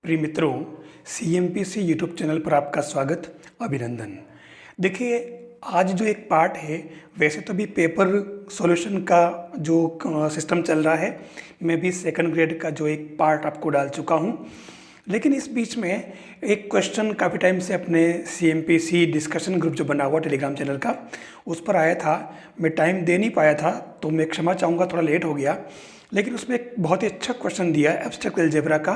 प्रिय मित्रों, CMPC YouTube channel पर आपका स्वागत, अभिनंदन। देखिए, आज जो एक पार्ट है, वैसे तो भी पेपर सॉल्यूशन का जो सिस्टम चल रहा है, मैं भी सेकंड ग्रेड का जो एक पार्ट आपको डाल चुका हूँ। लेकिन इस बीच में एक क्वेश्चन काफ़ी टाइम से अपने CMPC डिस्कशन ग्रुप जो बना हुआ टेलीग्राम चैनल का, उस पर आया था। मैं टाइम दे नहीं पाया था, तो मैं क्षमा चाहूँगा, थोड़ा लेट हो गया। लेकिन उसमें एक बहुत ही अच्छा क्वेश्चन दिया है एब्स्ट्रैक्ट अलजेब्रा का,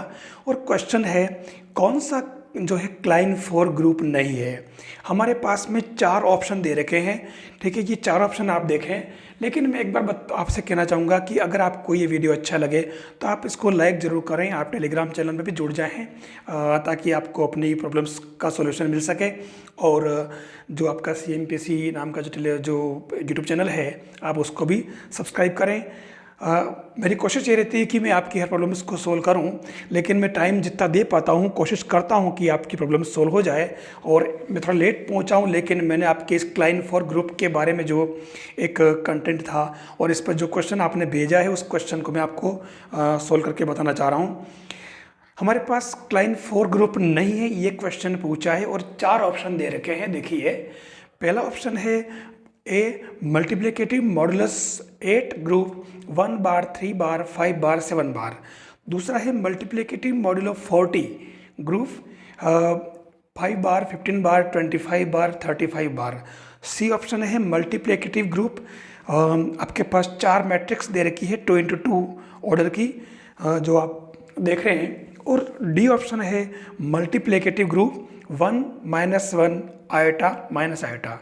और क्वेश्चन है कौन सा जो है क्लाइन फोर ग्रुप नहीं है। हमारे पास में 4 ऑप्शन दे रखे हैं, ठीक है। ये 4 ऑप्शन आप देखें, लेकिन मैं एक बार आपसे कहना चाहूँगा कि अगर आपको ये वीडियो अच्छा लगे तो आप इसको लाइक ज़रूर करें, आप टेलीग्राम चैनल में भी जुड़ जाएं, ताकि आपको अपनी प्रॉब्लम्स का सॉल्यूशन मिल सके। और जो आपका CMPC नाम का जो यूट्यूब चैनल है, आप उसको भी सब्सक्राइब करें। मेरी कोशिश ये रहती है कि मैं आपकी हर प्रॉब्लम्स को सोल्व करूं, लेकिन मैं टाइम जितना दे पाता हूं कोशिश करता हूं कि आपकी प्रॉब्लम सोल्व हो जाए। और मैं थोड़ा लेट पहुंचा हूं, लेकिन मैंने आपके इस क्लाइन फॉर ग्रुप के बारे में जो एक कंटेंट था और इस पर जो क्वेश्चन आपने भेजा है, उस क्वेश्चन को मैं आपको सोल्व करके बताना चाह रहा हूँ। हमारे पास क्लाइन फोर ग्रुप नहीं है, ये क्वेश्चन पूछा है और 4 ऑप्शन दे रखे हैं। देखिए, पहला ऑप्शन है ए मल्टीप्लिकेटिव मॉडुलस 8 ग्रुप 1 बार 3 बार 5 बार 7 बार। दूसरा है मल्टीप्लिकेटिव मॉड्यूलो 40 ग्रुप 5 बार 15 बार 25 बार 35 बार। सी ऑप्शन है मल्टीप्लिकेटिव ग्रुप, आपके पास 4 मैट्रिक्स दे रखी है 2 into 2 ऑर्डर की, जो आप देख रहे हैं। और डी ऑप्शन है multiplicative group 1 -1 iota minus iota.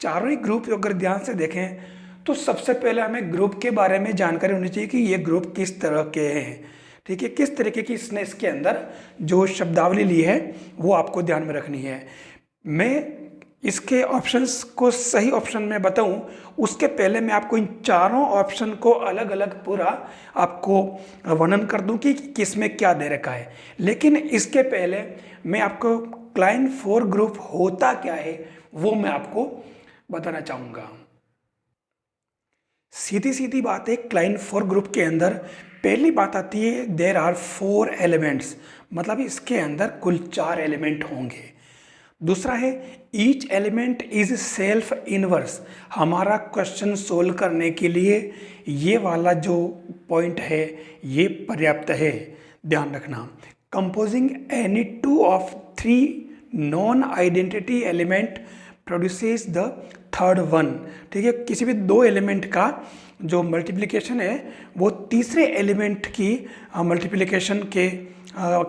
चारों ही ग्रुप अगर ध्यान से देखें तो सबसे पहले हमें ग्रुप के बारे में जानकारी होनी चाहिए कि ये ग्रुप किस तरह के हैं, ठीक है। किस तरीके की इसने इसके अंदर जो शब्दावली ली है वो आपको ध्यान में रखनी है। मैं इसके ऑप्शंस को सही ऑप्शन में बताऊं उसके पहले मैं आपको इन चारों ऑप्शन को अलग अलग पूरा आपको वर्णन कर दूं कि किस में क्या दे रखा है। लेकिन इसके पहले मैं आपको क्लाइन फोर ग्रुप होता क्या है वो मैं आपको बताना चाहूँगा। सीधी सीधी बात है, क्लाइन फोर ग्रुप के अंदर पहली बात आती है देर आर 4 एलिमेंट्स, मतलब इसके अंदर कुल 4 एलिमेंट होंगे। दूसरा है each element is self inverse. हमारा क्वेश्चन सोल्व करने के लिए ये वाला जो पॉइंट है ये पर्याप्त है, ध्यान रखना। Composing any 2 of 3 non identity element produces the third one, ठीक है। किसी भी 2 एलिमेंट का जो मल्टीप्लिकेशन है वो तीसरे एलिमेंट की मल्टीप्लिकेशन के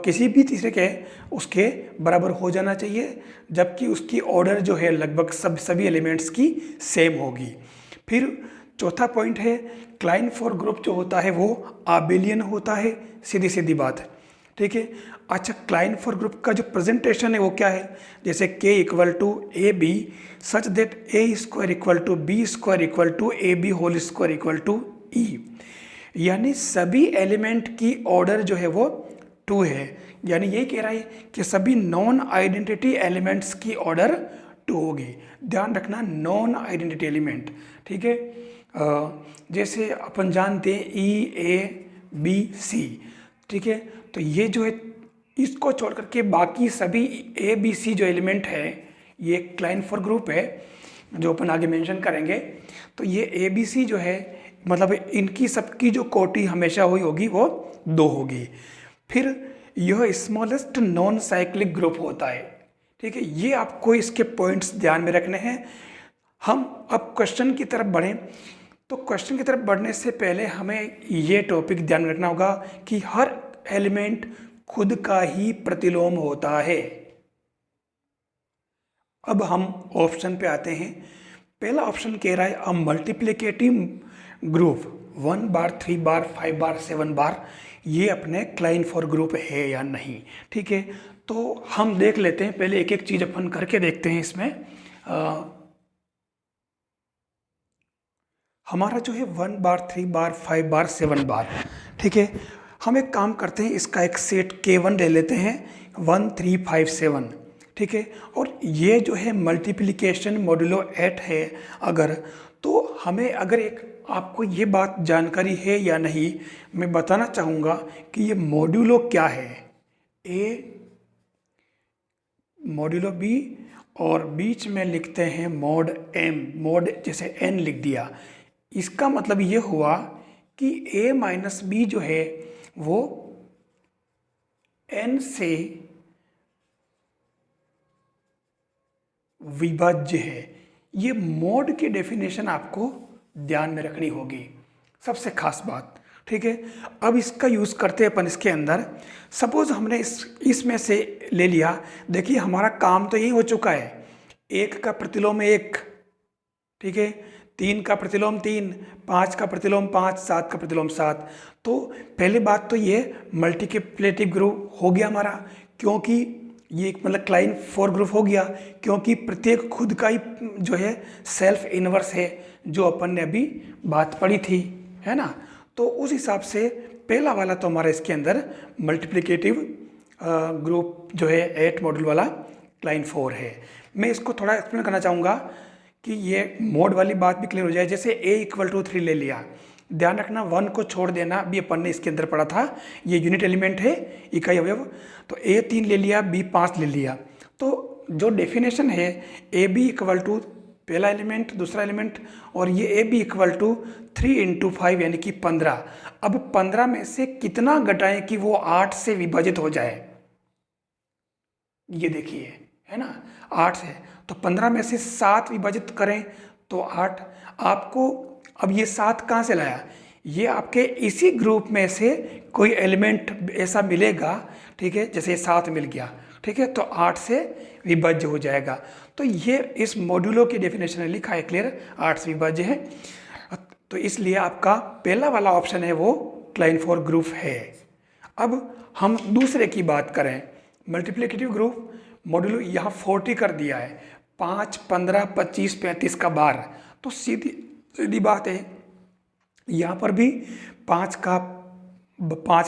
किसी भी तीसरे के उसके बराबर हो जाना चाहिए, जबकि उसकी ऑर्डर जो है लगभग सभी एलिमेंट्स की सेम होगी। फिर चौथा पॉइंट है क्लाइन फोर ग्रुप जो होता है वो आबेलियन होता है, सीधी सीधी बात है, ठीक है। अच्छा, क्लाइन फोर ग्रुप का जो प्रेजेंटेशन है वो क्या है, जैसे k equal to A B such that A square equal to B square equal to A B whole square equal to E, यानी सभी एलिमेंट की ऑर्डर जो है वो 2 है। यानी ये कह रहा है कि सभी नॉन आइडेंटिटी एलिमेंट्स की ऑर्डर 2 होगी। ध्यान रखना, नॉन आइडेंटिटी एलिमेंट, ठीक है। जैसे अपन जानते हैं ई ए बी सी, ठीक है। तो ये जो है इसको छोड़ करके बाकी सभी ए बी सी जो एलिमेंट है ये क्लाइन फोर ग्रुप है, जो अपन आगे मेंशन करेंगे। तो ये ए बी सी जो है मतलब इनकी सबकी जो कोटि हमेशा हुई होगी वो 2 होगी। फिर यह स्मॉलेस्ट नॉन साइक्लिक ग्रुप होता है, ठीक है। ये आपको इसके पॉइंट्स ध्यान में रखने हैं। हम अब क्वेश्चन की तरफ बढ़ें, तो क्वेश्चन की तरफ बढ़ने से पहले हमें ये टॉपिक ध्यान में रखना होगा कि हर एलिमेंट खुद का ही प्रतिलोम होता है। अब हम ऑप्शन पे आते हैं। पहला ऑप्शन कह रहा है अ मल्टीप्लिकेटिव ग्रुप 1 बार 3 बार 5 बार 7 बार, ये अपने क्लाइन फोर ग्रुप है या नहीं, ठीक है। तो हम देख लेते हैं, पहले एक एक चीज अपन करके देखते हैं। इसमें हमारा जो है 1 बार 3 बार 5 बार 7 बार, ठीक है। हम एक काम करते हैं, इसका एक सेट K1 ले लेते हैं 1 3 5 7, ठीक है। और ये जो है मल्टीप्लिकेशन मॉड्यूलो 8 है अगर, तो हमें अगर एक आपको ये बात जानकारी है या नहीं, मैं बताना चाहूँगा कि ये मॉड्यूलो क्या है। ए मॉड्यूलो बी और बीच में लिखते हैं मॉड एम, मॉड जैसे एन लिख दिया। इसका मतलब ये हुआ कि ए माइनस बी जो है वो एन से विभाज्य है। ये मोड की डेफिनेशन आपको ध्यान में रखनी होगी, सबसे खास बात। ठीक है, अब इसका यूज़ करते हैं अपन इसके अंदर। सपोज हमने इसमें से ले लिया, देखिए हमारा काम तो यही हो चुका है, 1 का प्रतिलोम 1, ठीक है, 3 का प्रतिलोम 3, 5 का प्रतिलोम 5, 7 का प्रतिलोम 7। तो पहली बात तो ये मल्टीप्लिकेटिव ग्रुप हो गया हमारा, क्योंकि ये एक मतलब क्लाइन 4 ग्रुप हो गया, क्योंकि प्रत्येक खुद का ही जो है सेल्फ इनवर्स है, जो अपन ने अभी बात पढ़ी थी, है ना। तो उस हिसाब से पहला वाला तो हमारा इसके अंदर मल्टीप्लिकेटिव ग्रुप जो है 8 मॉड्यूल वाला क्लाइन 4 है। मैं इसको थोड़ा एक्सप्लेन करना चाहूँगा कि ये मोड वाली बात भी क्लियर हो जाए। जैसे a = 3 ले लिया, ध्यान रखना 1 को छोड़ देना, अभी अपन ने इसके अंदर पढ़ा था, ये यूनिट एलिमेंट है, इकाई अवयव। तो a 3 ले लिया, b 5 ले लिया। तो जो डेफिनेशन है ए बी इक्वल टू पहला एलिमेंट, दूसरा एलिमेंट, और ये ए बी इक्वल टू 3 × 5 यानी कि 15। अब 15 में से कितना घटाएं कि वो 8 से विभाजित हो जाए, ये देखिए, है ना, 8 से। तो 15 में से 7 विभाजित करें तो 8। आपको अब ये 7 कहाँ से लाया, ये आपके इसी ग्रुप में से कोई एलिमेंट ऐसा मिलेगा, ठीक है, जैसे 7 मिल गया, ठीक है, तो 8 से विभाज्य हो जाएगा। तो ये इस मॉड्यूलो की डेफिनेशन में लिखा है क्लियर, 8 से विभाज्य है। तो इसलिए आपका पहला वाला ऑप्शन है वो क्लाइन 4 ग्रुप है। अब हम दूसरे की बात करें, मल्टीप्लिकेटिव ग्रुप मॉड्यूलो यहाँ 40 कर दिया है, 5, 15, 25, 35 का बार। तो सीधी बात है, यहाँ पर भी 5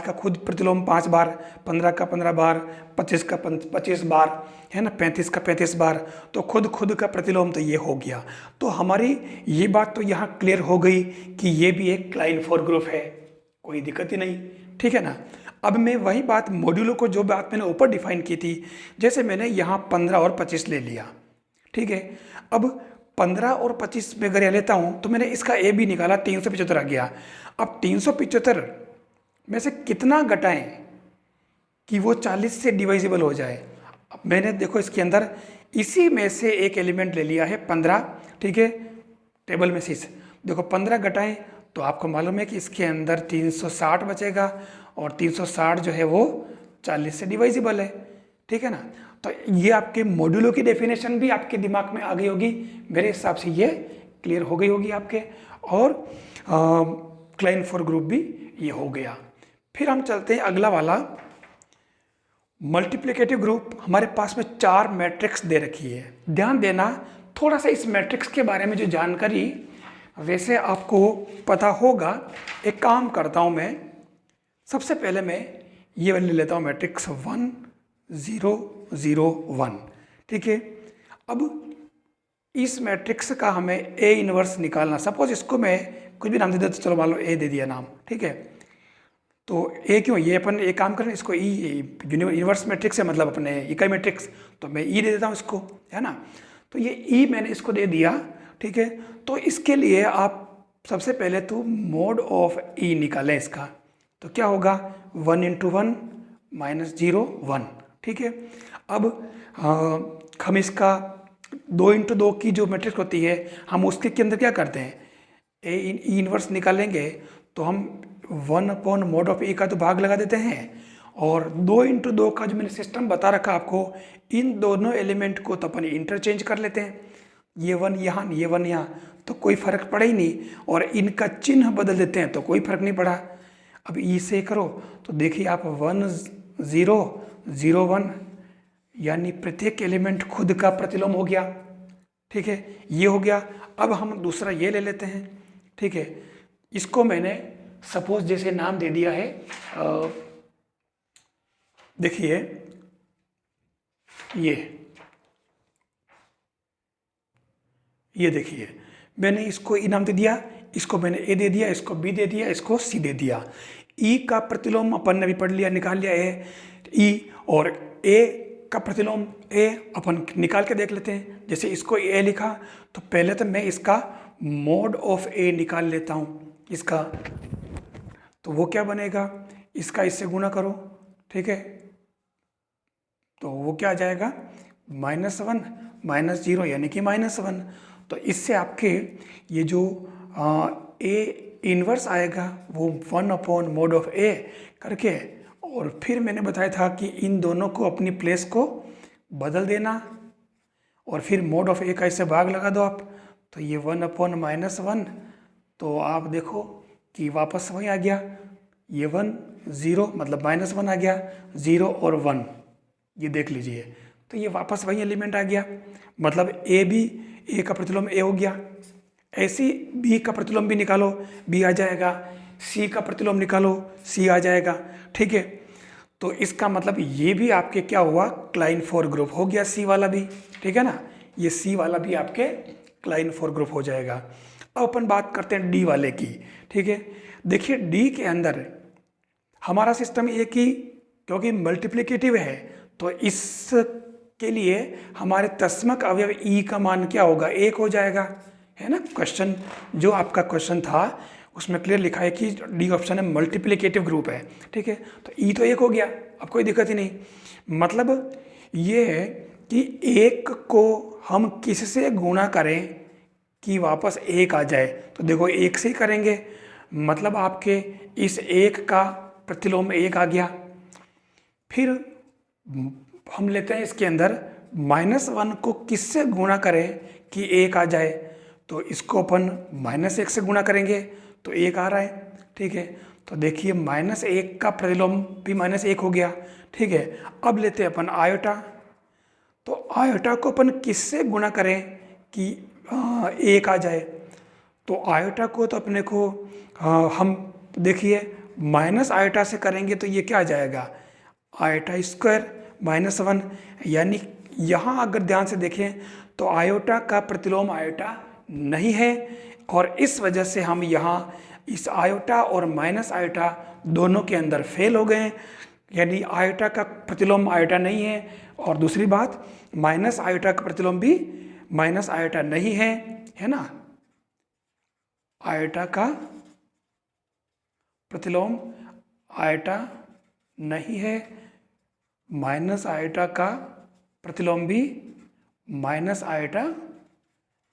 का खुद प्रतिलोम 5 बार, 15 का 15 बार, 25 का 25 बार, है ना, 35 का 35 बार। तो खुद का प्रतिलोम तो ये हो गया। तो हमारी ये बात तो यहाँ क्लियर हो गई कि ये भी एक क्लाइन 4 ग्रुप है, कोई दिक्कत ही नहीं, ठीक है ना। अब मैं वही बात मॉड्यूलो को, जो बात मैंने ऊपर डिफाइन की थी, जैसे मैंने यहाँ 15 और 25 ले लिया, ठीक है। अब 15 और 25 में अगर लेता हूँ तो मैंने इसका ए बी निकाला, 375 आ गया। अब 375 में से कितना घटाएं कि वो 40 से डिवाइजिबल हो जाए। अब मैंने देखो इसके अंदर इसी में से एक एलिमेंट ले लिया है 15, ठीक है, टेबल में से देखो 15 घटाएं तो आपको मालूम है कि इसके अंदर 360 बचेगा, और 360 जो है वो 40 से डिवाइजिबल है, ठीक है ना। तो ये आपके मॉड्यूलो की डेफिनेशन भी आपके दिमाग में आ गई होगी, मेरे हिसाब से ये क्लियर हो गई होगी आपके, और क्लाइन 4 ग्रुप भी ये हो गया। फिर हम चलते हैं अगला वाला मल्टीप्लिकेटिव ग्रुप। हमारे पास में 4 मैट्रिक्स दे रखी है, ध्यान देना थोड़ा सा इस मैट्रिक्स के बारे में जो जानकारी वैसे आपको पता होगा। एक काम करता हूँ मैं, सबसे पहले मैं ये वाली ले लेता हूँ मैट्रिक्स 1 0 0 1, ठीक है। अब इस मैट्रिक्स का हमें ए इनवर्स निकालना, सपोज इसको मैं कुछ भी नाम दे देता, तो चलो मान लो ए दे दिया नाम, ठीक है। तो ए क्यों, ये अपन एक काम करें, इसको ई यूनिवर्स मैट्रिक्स है, मतलब अपने इकाई मैट्रिक्स, तो मैं ई दे देता हूँ इसको, है ना। तो ये ई मैंने इसको दे दिया, ठीक है। तो इसके लिए आप सबसे पहले तो मोड ऑफ ई निकालें इसका, तो क्या होगा 1 × 1 - 0 1, ठीक है। अब हम इसका 2 × 2 की जो मैट्रिक्स होती है, हम उसके अंदर क्या करते हैं, ए इनवर्स निकालेंगे तो हम 1/mod ऑफ ए का तो भाग लगा देते हैं, और 2 × 2 का जो मैंने सिस्टम बता रखा आपको, इन दोनों एलिमेंट को तो अपन इंटरचेंज कर लेते हैं, ये 1 यहाँ, ये 1 यहाँ, तो कोई फर्क पड़ा ही नहीं, और इनका चिन्ह बदल देते हैं तो कोई फर्क नहीं पड़ा। अब ई से करो तो देखिए आप 1 0 0 1, यानी प्रत्येक एलिमेंट खुद का प्रतिलोम हो गया, ठीक है, ये हो गया। अब हम दूसरा ये ले लेते हैं, ठीक है। इसको मैंने सपोज जैसे नाम दे दिया है, देखिए ये देखिए मैंने इसको ई नाम दे दिया, इसको मैंने ए दे दिया, इसको बी दे दिया, इसको सी दे दिया। ई का प्रतिलोम अपन ने भी पढ़ लिया, निकाल लिया है, ई, और ए का प्रतिलोम ए अपन निकाल के देख लेते हैं। जैसे इसको ए लिखा तो पहले तो मैं इसका मोड ऑफ ए निकाल लेता हूँ इसका, तो वो क्या बनेगा, इसका इससे गुणा करो, ठीक है, तो वो क्या आ जाएगा -1 -0 यानी कि -1। तो इससे आपके ये जो ए इन्वर्स आएगा वो 1 मोड ऑफ ए करके, और फिर मैंने बताया था कि इन दोनों को अपनी प्लेस को बदल देना, और फिर मोड ऑफ ए का इससे भाग लगा दो आप, तो ये 1/-1, तो आप देखो कि वापस वही आ गया, ये 1 0 मतलब -1 आ गया, 0 और 1 ये देख लीजिए, तो ये वापस वही एलिमेंट आ गया, मतलब ए का प्रतिलोम ए हो गया। ऐसी बी का प्रतिलोम भी निकालो, बी आ जाएगा, सी का प्रतिलोम निकालो, सी आ जाएगा, ठीक है। तो इसका मतलब ये भी आपके क्या हुआ, क्लाइनफोर ग्रुप हो गया, सी वाला भी, ठीक है ना, ये सी वाला भी आपके क्लाइनफोर ग्रुप हो जाएगा। अब अपन बात करते हैं डी वाले की, ठीक है। देखिए डी के अंदर हमारा सिस्टम एक ही, क्योंकि मल्टीप्लिकेटिव है, तो इसके लिए हमारे तस्मक अवयव ई का मान क्या होगा, 1 हो जाएगा, है ना। क्वेश्चन जो आपका क्वेश्चन था उसमें क्लियर लिखा है कि डी ऑप्शन है मल्टीप्लिकेटिव ग्रुप है, ठीक है, तो ई तो 1 हो गया, अब कोई दिक्कत ही नहीं। मतलब ये है कि 1 को हम किससे गुणा करें कि वापस 1 आ जाए, तो देखो 1 से ही करेंगे, मतलब आपके इस 1 का प्रतिलोम 1 आ गया। फिर हम लेते हैं इसके अंदर -1 को किससे गुणा करें कि 1 आ जाए, तो इसको अपन -1 से गुणा करेंगे तो 1 आ रहा है, ठीक है। तो देखिए -1 का प्रतिलोम भी -1 हो गया, ठीक है। अब लेते हैं अपन आयोटा, तो आयोटा को अपन किससे गुणा करें कि 1 आ जाए, तो आयोटा को तो अपने को हम देखिए माइनस आयोटा से करेंगे तो ये क्या आ जाएगा, आयोटा स्क्वायर -1, यानी यहाँ अगर ध्यान से देखें तो आयोटा का प्रतिलोम आयोटा नहीं है, और इस वजह से हम यहाँ इस आयोटा और माइनस आयोटा दोनों के अंदर फेल हो गए, यानी आयोटा का प्रतिलोम आयोटा नहीं है, और दूसरी बात माइनस आयोटा का प्रतिलोम भी माइनस आयोटा नहीं है ना। आयोटा का प्रतिलोम आयोटा नहीं है, माइनस आयोटा का प्रतिलोम भी माइनस आयोटा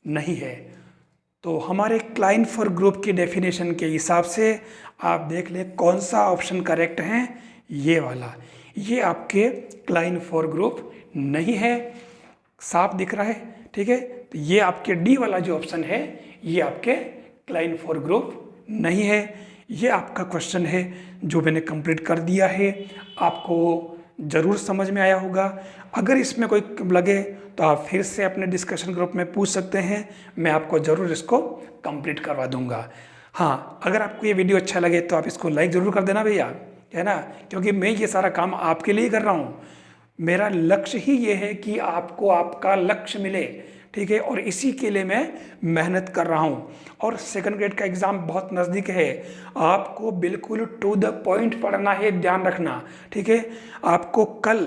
नहीं है। तो हमारे क्लाइनफोर ग्रुप की डेफिनेशन के हिसाब से आप देख लें कौन सा ऑप्शन करेक्ट है, ये वाला, ये आपके क्लाइनफोर ग्रुप नहीं है, साफ दिख रहा है, ठीक है। तो ये आपके डी वाला जो ऑप्शन है ये आपके क्लाइनफोर ग्रुप नहीं है। ये आपका क्वेश्चन है जो मैंने कंप्लीट कर दिया है, आपको ज़रूर समझ में आया होगा। अगर इसमें कोई लगे तो आप फिर से अपने डिस्कशन ग्रुप में पूछ सकते हैं, मैं आपको ज़रूर इसको कंप्लीट करवा दूंगा। हाँ, अगर आपको ये वीडियो अच्छा लगे तो आप इसको लाइक ज़रूर कर देना भैया, है ना, क्योंकि मैं ये सारा काम आपके लिए कर रहा हूँ। मेरा लक्ष्य ही ये है कि आपको आपका लक्ष्य मिले, ठीक है, और इसी के लिए मैं मेहनत कर रहा हूँ। और सेकंड ग्रेड का एग्ज़ाम बहुत नज़दीक है, आपको बिल्कुल टू द पॉइंट पढ़ना है, ध्यान रखना, ठीक है। आपको कल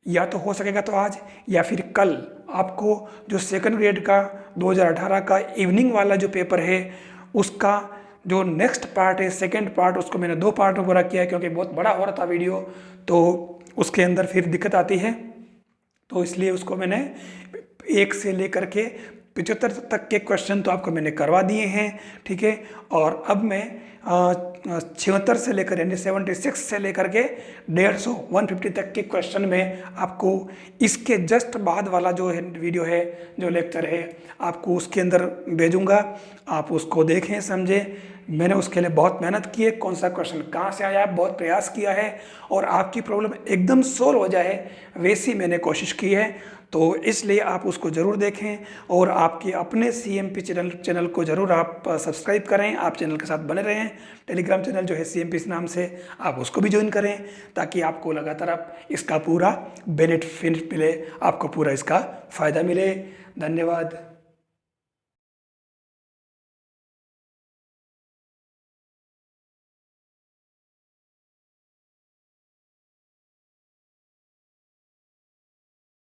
या तो हो सकेगा तो आज या फिर कल आपको जो सेकंड ग्रेड का 2018 का इवनिंग वाला जो पेपर है उसका जो नेक्स्ट पार्ट है, सेकंड पार्ट, उसको मैंने 2 पार्ट में पूरा किया है, क्योंकि बहुत बड़ा हो रहा था वीडियो, तो उसके अंदर फिर दिक्कत आती है, तो इसलिए उसको मैंने 1 से लेकर के 75 तक के क्वेश्चन तो आपको मैंने करवा दिए हैं, ठीक है। और अब मैं 76 से लेकर यानी 76 से लेकर के 150 तक के क्वेश्चन में आपको इसके जस्ट बाद वाला जो है वीडियो है, जो लेक्चर है, आपको उसके अंदर भेजूंगा, आप उसको देखें, समझें। मैंने उसके लिए बहुत मेहनत की है, कौन सा क्वेश्चन कहाँ से आया है, बहुत प्रयास किया है, और आपकी प्रॉब्लम एकदम सोल्व हो जाए वैसी मैंने कोशिश की है। तो इसलिए आप उसको ज़रूर देखें, और आपके अपने CMP चैनल को ज़रूर आप सब्सक्राइब करें, आप चैनल के साथ बने रहें। टेलीग्राम चैनल जो है CMP नाम से, आप उसको भी ज्वाइन करें, ताकि आपको लगातार आप इसका पूरा बेनिफिट मिले, आपको पूरा इसका फ़ायदा मिले। धन्यवाद।